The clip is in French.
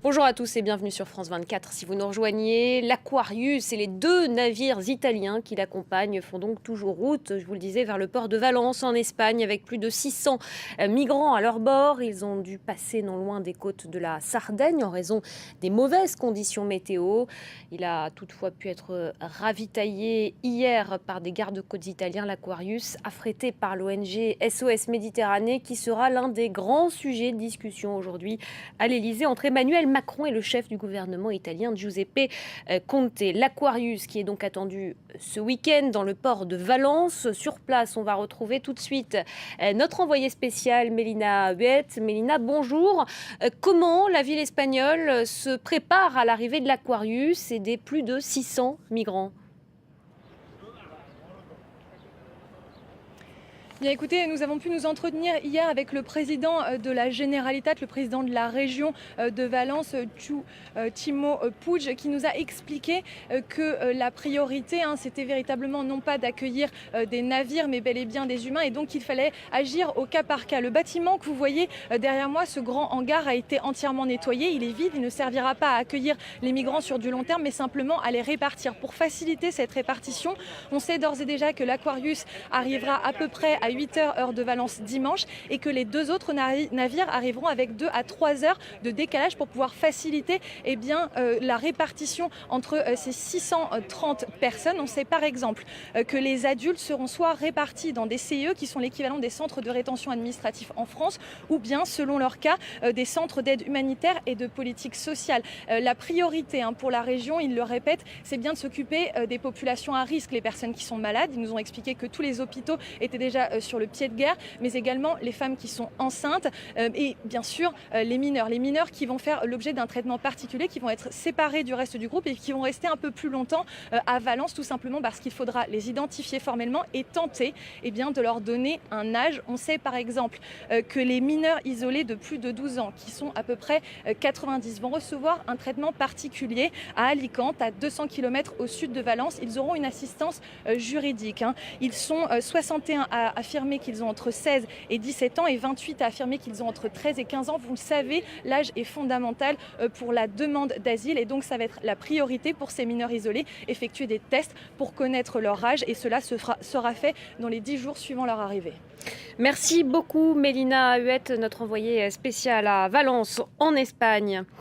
Bonjour à tous et bienvenue sur France 24. Si vous nous rejoignez, l'Aquarius et les 2 navires italiens qui l'accompagnent font donc toujours route, je vous le disais, vers le port de Valence en Espagne avec plus de 600 migrants à leur bord. Ils ont dû passer non loin des côtes de la Sardaigne en raison des mauvaises conditions météo. Il a toutefois pu être ravitaillé hier par des gardes-côtes italiens, l'Aquarius, affrété par l'ONG SOS Méditerranée, qui sera l'un des grands sujets de discussion aujourd'hui à l'Elysée entre Emmanuel Macron et le chef du gouvernement italien Giuseppe Conte. L'Aquarius qui est donc attendu ce week-end dans le port de Valence. Sur place, on va retrouver tout de suite notre envoyée spéciale Mélina Huet. Mélina, bonjour. Comment la ville espagnole se prépare à l'arrivée de l'Aquarius et des plus de 600 migrants ? Bien écoutez, nous avons pu nous entretenir hier avec le président de la Generalitat, le président de la région de Valence, Timo Puig, qui nous a expliqué que la priorité, c'était véritablement non pas d'accueillir des navires, mais bel et bien des humains, et donc il fallait agir au cas par cas. Le bâtiment que vous voyez derrière moi, ce grand hangar, a été entièrement nettoyé. Il est vide, il ne servira pas à accueillir les migrants sur du long terme, mais simplement à les répartir. Pour faciliter cette répartition, on sait d'ores et déjà que l'Aquarius arrivera à peu près à 8h heure de Valence dimanche et que les 2 autres navires arriveront avec 2 à 3 heures de décalage pour pouvoir faciliter la répartition entre ces 630 personnes. On sait par exemple que les adultes seront soit répartis dans des CIE qui sont l'équivalent des centres de rétention administratif en France, ou bien selon leur cas des centres d'aide humanitaire et de politique sociale. La priorité pour la région, ils le répètent, c'est bien de s'occuper des populations à risque, les personnes qui sont malades. Ils nous ont expliqué que tous les hôpitaux étaient déjà sur le pied de guerre, mais également les femmes qui sont enceintes et bien sûr les mineurs qui vont faire l'objet d'un traitement particulier, qui vont être séparés du reste du groupe et qui vont rester un peu plus longtemps à Valence, tout simplement parce qu'il faudra les identifier formellement et tenter de leur donner un âge. On sait par exemple que les mineurs isolés de plus de 12 ans, qui sont à peu près 90, vont recevoir un traitement particulier à Alicante, à 200 km au sud de Valence. Ils auront une assistance juridique. Ils sont 61 à affirmer qu'ils ont entre 16 et 17 ans et 28 à affirmer qu'ils ont entre 13 et 15 ans. Vous le savez, l'âge est fondamental pour la demande d'asile, et donc ça va être la priorité pour ces mineurs isolés, effectuer des tests pour connaître leur âge, et cela sera fait dans les 10 jours suivant leur arrivée. Merci beaucoup Mélina Huet, notre envoyée spéciale à Valence en Espagne.